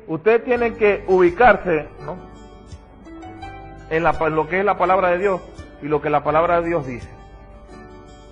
ustedes tienen que ubicarse, ¿no?, en lo que es la palabra de Dios y lo que la palabra de Dios dice,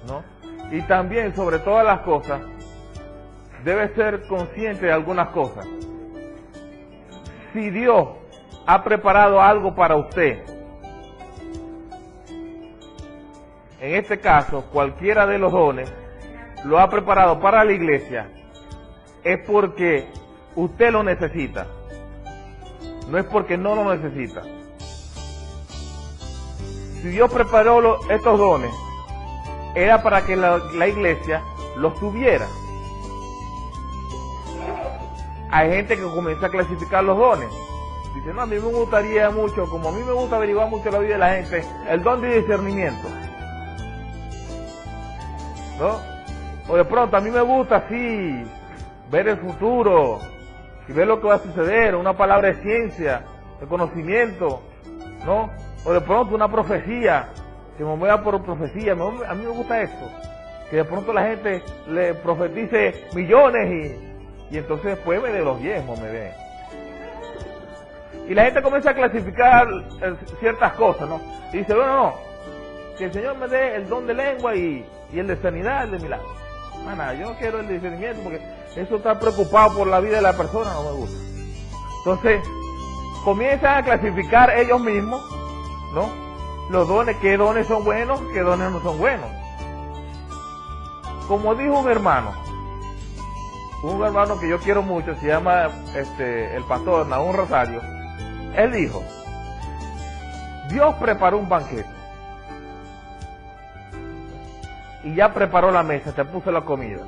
¿no? Y también, sobre todas las cosas, debe ser consciente de algunas cosas. Si Dios ha preparado algo para usted, en este caso, cualquiera de los dones, lo ha preparado para la iglesia, es porque usted lo necesita, no es porque no lo necesita. Si Dios preparó estos dones, era para que la iglesia los tuviera. Hay gente que comienza a clasificar los dones. Dice, no, a mí me gustaría mucho, como a mí me gusta averiguar mucho la vida de la gente, el don de discernimiento, ¿no? O de pronto, a mí me gusta así, ver el futuro, y ver lo que va a suceder, una palabra de ciencia, de conocimiento, ¿no? O de pronto una profecía, que me mueva por profecía. A mí me gusta esto, que de pronto la gente le profetice millones y entonces después me dé los diezmos, me dé. Y la gente comienza a clasificar ciertas cosas, ¿no? Y dice, bueno, no, que el Señor me dé el don de lengua y el de sanidad, el de milagro. Nada, yo no quiero el discernimiento porque eso está preocupado por la vida de la persona, no me gusta. Entonces, comienzan a clasificar ellos mismos, ¿no?, los dones, qué dones son buenos, qué dones no son buenos. Como dijo un hermano que yo quiero mucho, se llama el pastor Nahum Rosario. Él dijo, Dios preparó un banquete y ya preparó la mesa, te puso la comida.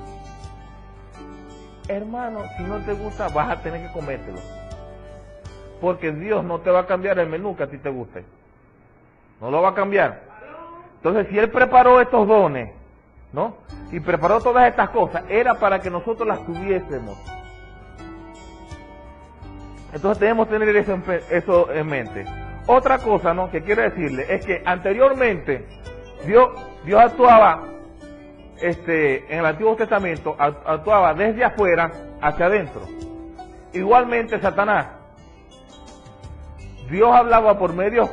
Hermano, si no te gusta, vas a tener que comértelo, porque Dios no te va a cambiar el menú que a ti te guste, no lo va a cambiar. Entonces, si Él preparó estos dones, ¿no?, y preparó todas estas cosas, era para que nosotros las tuviésemos. Entonces tenemos que tener eso en mente. Otra cosa, ¿no?, que quiero decirle, es que anteriormente Dios actuaba, en el Antiguo Testamento, actuaba desde afuera hacia adentro. Igualmente Satanás. Dios hablaba por medios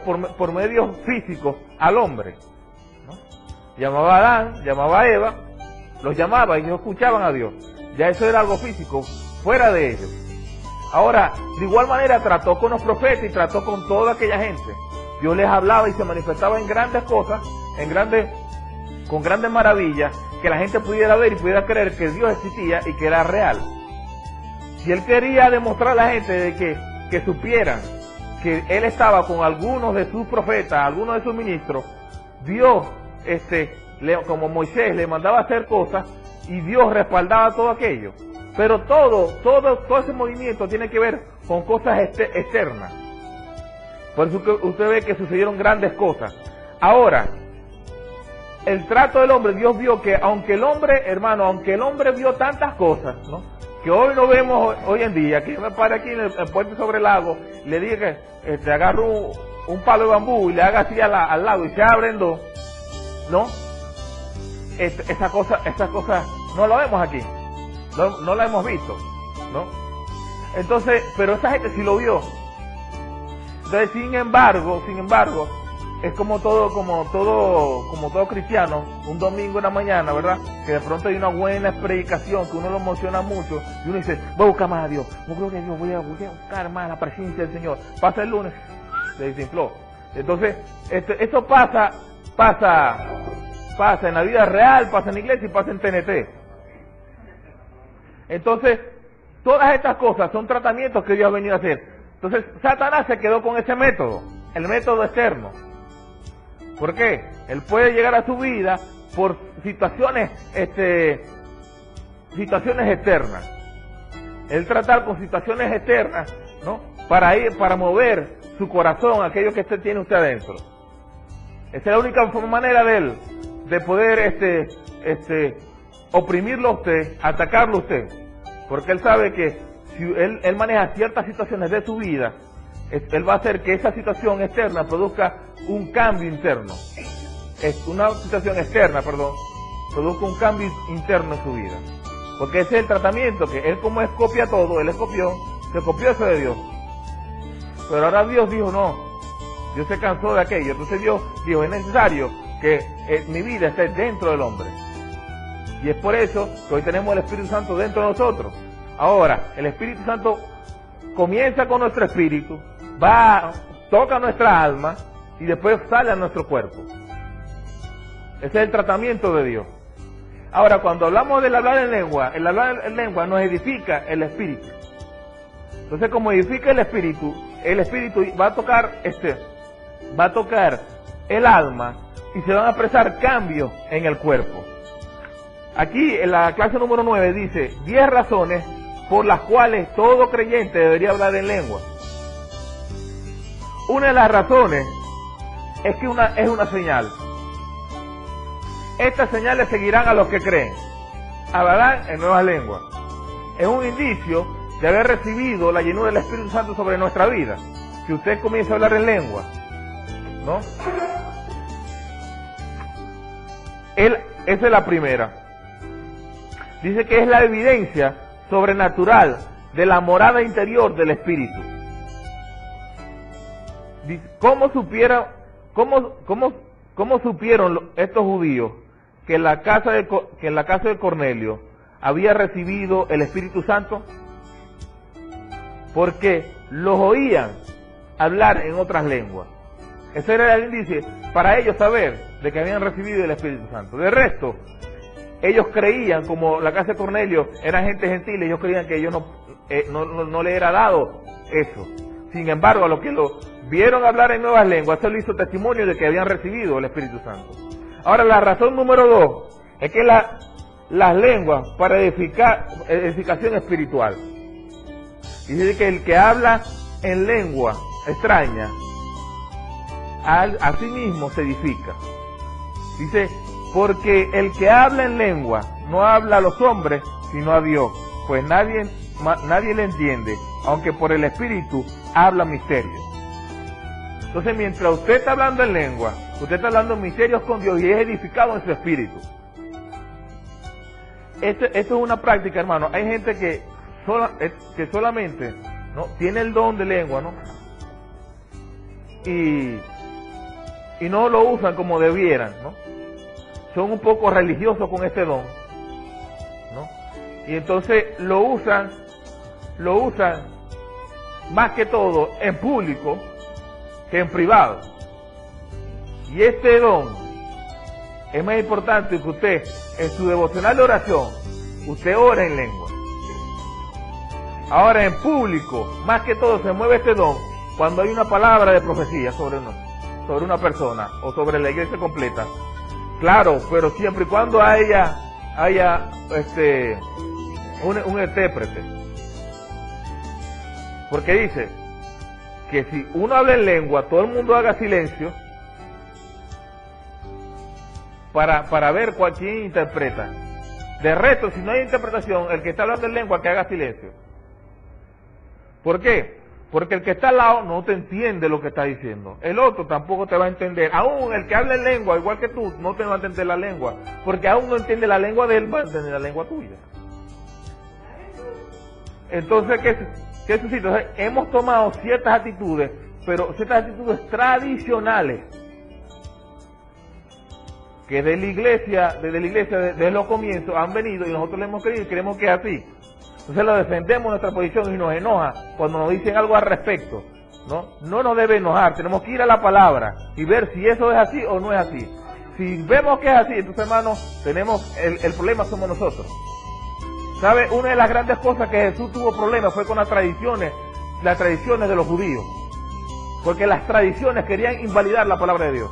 físicos al hombre, ¿no? Llamaba a Adán, llamaba a Eva, los llamaba y ellos escuchaban a Dios. Ya eso era algo físico, fuera de ellos. Ahora, de igual manera trató con los profetas y trató con toda aquella gente. Dios les hablaba y se manifestaba en grandes cosas, con grandes maravillas, que la gente pudiera ver y pudiera creer que Dios existía y que era real. Si Él quería demostrar a la gente de que supieran que Él estaba con algunos de sus profetas, algunos de sus ministros, Dios, como Moisés, le mandaba a hacer cosas y Dios respaldaba todo aquello. Pero todo ese movimiento tiene que ver con cosas externas. Por eso que usted ve que sucedieron grandes cosas. Ahora, el trato del hombre, Dios vio que aunque el hombre vio tantas cosas, ¿no?, que hoy no vemos hoy en día, que yo me pare aquí en el puente sobre el lago, y le diga que agarro un palo de bambú y le haga así al lago y se abren dos, ¿no? Esa cosa no la vemos aquí, no la hemos visto, ¿no? Entonces, pero esa gente sí lo vio. Entonces, sin embargo, es como todo cristiano, un domingo en la mañana, ¿verdad?, que de pronto hay una buena predicación, que uno lo emociona mucho, y uno dice, voy a buscar más a Dios, no creo que Dios, voy a buscar más la presencia del Señor. Pasa el lunes, se desinfló. Entonces, eso pasa en la vida real, pasa en la iglesia y pasa en TNT. Entonces, todas estas cosas son tratamientos que Dios ha venido a hacer. Entonces, Satanás se quedó con ese método, el método externo. ¿Por qué? Él puede llegar a su vida por situaciones externas. Él tratar con situaciones externas, ¿no?, para mover su corazón, aquello que tiene usted adentro. Esa es la única manera de él, de poder oprimirlo a usted, atacarlo a usted. Porque él sabe que si él maneja ciertas situaciones de su vida, él va a hacer que esa situación externa produzca un cambio interno. Una situación externa, produzca un cambio interno en su vida. Porque ese es el tratamiento, que él como copia todo, él escopió, se copió eso de Dios. Pero ahora Dios dijo no, Dios se cansó de aquello. Entonces Dios dijo, es necesario que mi vida esté dentro del hombre. Y es por eso que hoy tenemos el Espíritu Santo dentro de nosotros. Ahora, el Espíritu Santo comienza con nuestro espíritu, toca nuestra alma y después sale a nuestro cuerpo. Ese es el tratamiento de Dios. Ahora, cuando hablamos del hablar en lengua, el hablar en lengua nos edifica el espíritu. Entonces, como edifica el espíritu va a tocar el alma y se van a expresar cambios en el cuerpo. Aquí, en la clase número 9, dice 10 razones por las cuales todo creyente debería hablar en lengua. Una de las razones es que es una señal. Estas señales seguirán a los que creen. Hablarán en nuevas lenguas. Es un indicio de haber recibido la llenura del Espíritu Santo sobre nuestra vida. Si usted comienza a hablar en lengua, ¿no? Esa es la primera. Dice que es la evidencia sobrenatural de la morada interior del Espíritu. ¿Cómo supieron estos judíos que en la casa de Cornelio había recibido el Espíritu Santo? Porque los oían hablar en otras lenguas. Ese era el índice para ellos saber de que habían recibido el Espíritu Santo. De resto, ellos creían, como la casa de Cornelio era gente gentil, ellos creían que ellos no le era dado eso. Sin embargo, a los que lo vieron hablar en nuevas lenguas, eso le hizo testimonio de que habían recibido el Espíritu Santo. Ahora, la razón número 2 es que las lenguas para edificación espiritual. Y dice que el que habla en lengua extraña, a sí mismo se edifica. Dice, porque el que habla en lengua no habla a los hombres, sino a Dios, pues nadie le entiende, aunque por el Espíritu habla misterios. Entonces, mientras usted está hablando en lengua, usted está hablando misterios con Dios y es edificado en su espíritu. Esto es una práctica, hermano. Hay gente que solamente, ¿no?, tiene el don de lengua, ¿no?, y no lo usan como debieran, ¿no? Son un poco religiosos con este don, ¿no? Y entonces lo usan más que todo en público que en privado. Y este don es más importante que usted, en su devocional de oración, usted ora en lengua. Ahora, en público, más que todo se mueve este don cuando hay una palabra de profecía sobre una persona o sobre la iglesia completa. Claro, pero siempre y cuando haya un intérprete. Porque dice que si uno habla en lengua, todo el mundo haga silencio para ver quién interpreta. De resto, si no hay interpretación, el que está hablando en lengua que haga silencio. ¿Por qué? Porque el que está al lado no te entiende lo que está diciendo. El otro tampoco te va a entender. Aún el que habla en lengua, igual que tú, no te va a entender la lengua. Porque aún no entiende la lengua de él, va a entender la lengua tuya. Entonces, ¿qué sucede? Entonces, hemos tomado ciertas actitudes, pero ciertas actitudes tradicionales, que desde la iglesia, desde los comienzos, han venido y nosotros le hemos creído y creemos que es así. Entonces lo defendemos nuestra posición y nos enoja cuando nos dicen algo al respecto, ¿no? No nos debe enojar, tenemos que ir a la palabra y ver si eso es así o no es así. Si vemos que es así, entonces, hermanos, tenemos el problema somos nosotros. ¿Sabe? Una de las grandes cosas que Jesús tuvo problemas fue con las tradiciones de los judíos. Porque las tradiciones querían invalidar la palabra de Dios.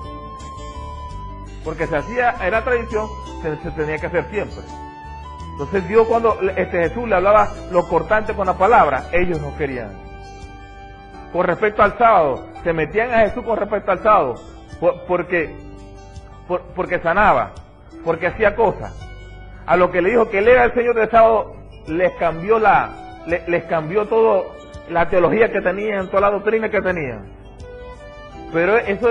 Porque era tradición, se tenía que hacer siempre. Entonces Dios, cuando Jesús le hablaba lo cortante con la palabra, ellos no querían. Con respecto al sábado, se metían a Jesús con respecto al sábado, porque sanaba, porque hacía cosas. A lo que le dijo que él era el Señor del sábado, les cambió todo la teología que tenían, toda la doctrina que tenían. Pero eso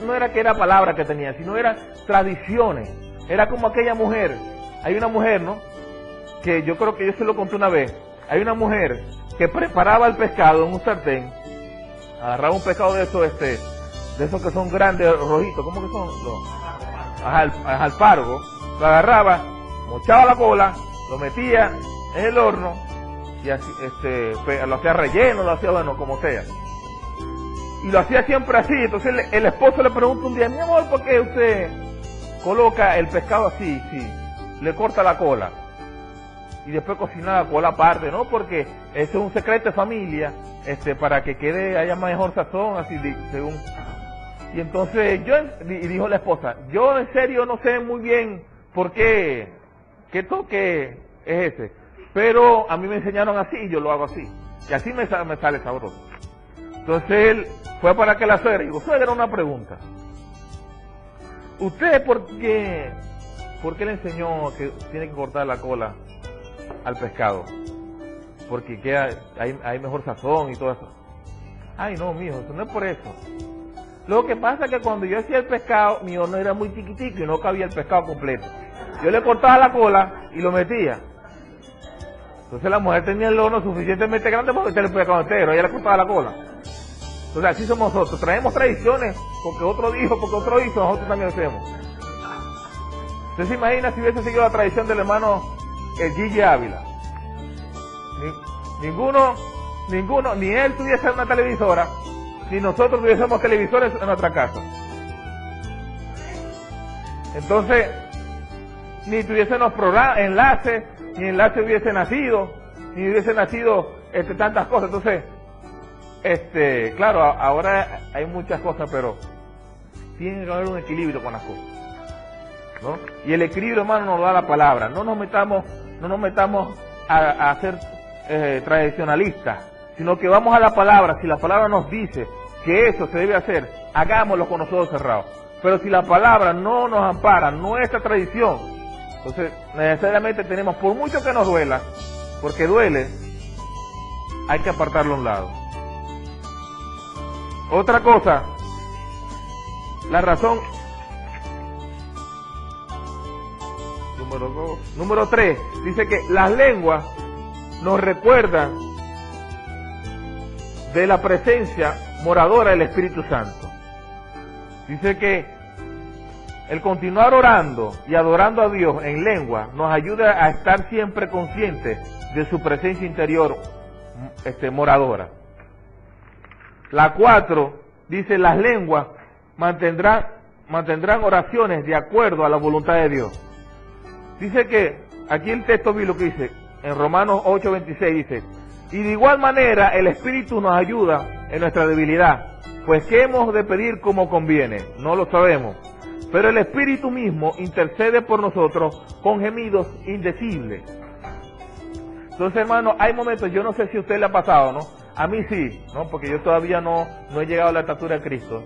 no era que era palabra que tenían, sino eran tradiciones. Era como aquella mujer. Hay una mujer, ¿no?, que yo creo que yo se lo conté una vez. Hay una mujer que preparaba el pescado en un sartén, agarraba un pescado de esos que son grandes, rojitos, ¿cómo que son? Alpargo, lo agarraba, mochaba la cola, lo metía en el horno, y así, lo hacía relleno, lo hacía, bueno, como sea. Y lo hacía siempre así. Entonces el esposo le pregunta un día: mi amor, ¿por qué usted coloca el pescado así? Sí, le corta la cola y después cocina la cola aparte, ¿no? Porque ese es un secreto de familia, para que haya mejor sazón, así según. Y entonces y dijo la esposa: yo en serio no sé muy bien por qué toque es ese, pero a mí me enseñaron así y yo lo hago así, y así me sale sabroso. Entonces él fue para que la suegra, y digo: suegra, una pregunta, ¿usted por qué le enseñó que tiene que cortar la cola al pescado? Porque hay mejor sazón y todo eso. Ay, no, mijo, eso no es por eso. Lo que pasa es que cuando yo hacía el pescado, mi horno era muy chiquitico y no cabía el pescado completo. Yo le cortaba la cola y lo metía. Entonces la mujer tenía el horno suficientemente grande para meterle el pescado entero, ella le cortaba la cola. Entonces así somos nosotros, traemos tradiciones porque otro dijo, porque otro hizo, nosotros también hacemos. ¿Usted se imagina si hubiese seguido la tradición del hermano Gigi Ávila? Ni él tuviese una televisora, ni nosotros tuviésemos televisores en nuestra casa. Entonces, ni tuviésemos enlaces, ni enlace hubiese nacido, ni hubiese nacido tantas cosas. Entonces, claro, ahora hay muchas cosas, pero tiene que haber un equilibrio con las cosas, ¿no? Y el equilibrio, hermano, nos lo da la palabra. No nos metamos a ser tradicionalistas, sino que vamos a la palabra. Si la palabra nos dice que eso se debe hacer, hagámoslo con los ojos cerrados. Pero si la palabra no nos ampara, nuestra tradición, entonces necesariamente tenemos, por mucho que nos duela, porque duele, hay que apartarlo a un lado. Otra cosa, la razón número 3, dice que las lenguas nos recuerdan de la presencia moradora del Espíritu Santo. Dice que el continuar orando y adorando a Dios en lengua nos ayuda a estar siempre conscientes de su presencia interior moradora. La 4 dice: las lenguas mantendrán oraciones de acuerdo a la voluntad de Dios. Dice que, aquí el texto bíblico dice, en Romanos 8:26 dice: y de igual manera el Espíritu nos ayuda en nuestra debilidad, pues ¿qué hemos de pedir como conviene? No lo sabemos, pero el Espíritu mismo intercede por nosotros con gemidos indecibles. Entonces, hermano, hay momentos, yo no sé si a usted le ha pasado, ¿no? A mí sí, ¿no? Porque yo todavía no he llegado a la estatura de Cristo.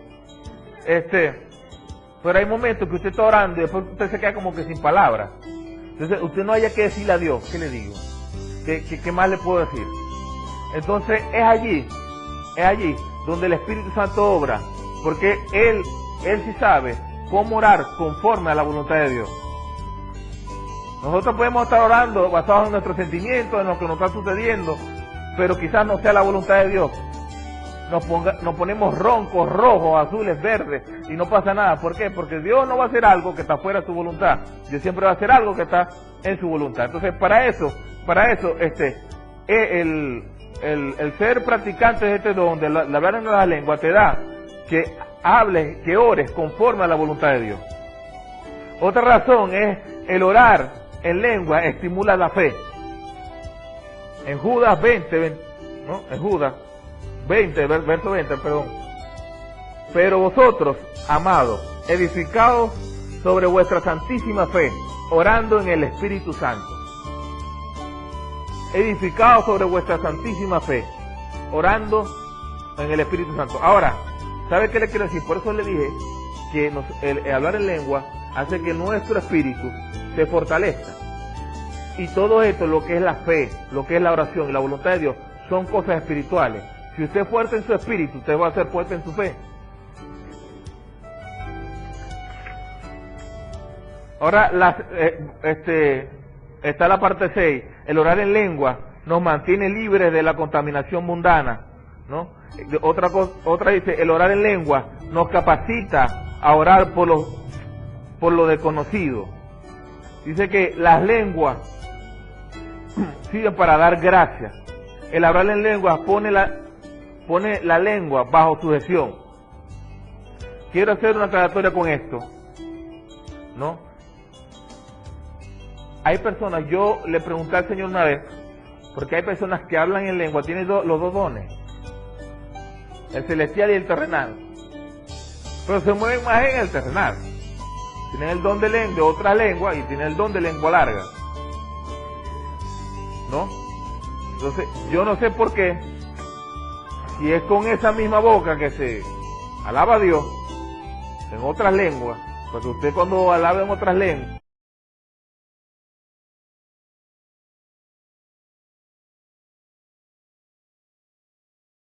Pero hay momentos que usted está orando y después usted se queda como que sin palabras. Entonces, usted no haya que decirle a Dios: ¿qué le digo? ¿Qué más le puedo decir? Entonces, es allí donde el Espíritu Santo obra, porque Él sí sabe cómo orar conforme a la voluntad de Dios. Nosotros podemos estar orando basados en nuestros sentimientos, en lo que nos está sucediendo, pero quizás no sea la voluntad de Dios. Nos ponemos roncos, rojos, azules, verdes, y no pasa nada. ¿Por qué? Porque Dios no va a hacer algo que está fuera de su voluntad. Dios siempre va a hacer algo que está en su voluntad. Entonces, para eso, el ser practicante de este don, de hablar en la lengua, te da que hables, que ores conforme a la voluntad de Dios. Otra razón es el orar en lengua estimula la fe. En Judas 20, ¿no? En Judas 20, verso 20, perdón. Pero vosotros, amados, edificados sobre vuestra santísima fe, orando en el Espíritu Santo. Edificados sobre vuestra santísima fe, orando en el Espíritu Santo. Ahora, ¿sabe qué le quiero decir? Por eso le dije que el hablar en lengua hace que nuestro espíritu se fortalezca. Y todo esto, lo que es la fe, lo que es la oración y la voluntad de Dios, son cosas espirituales. Si usted es fuerte en su espíritu, usted va a ser fuerte en su fe. Ahora, está la parte 6. El orar en lengua nos mantiene libres de la contaminación mundana, ¿no? Otra dice, el orar en lengua nos capacita a orar por lo desconocido. Dice que las lenguas sirven para dar gracias. El hablar en lengua pone la lengua bajo sujeción. Quiero hacer una aclaratoria con esto, ¿no? Hay personas, yo le pregunté al Señor una vez, porque hay personas que hablan en lengua, tienen los dos dones, el celestial y el terrenal, pero se mueven más en el terrenal. Tienen el don de otra lengua y tienen el don de lengua larga, ¿no? Entonces, yo no sé por qué, si es con esa misma boca que se alaba a Dios en otras lenguas, porque usted cuando alaba en otras lenguas,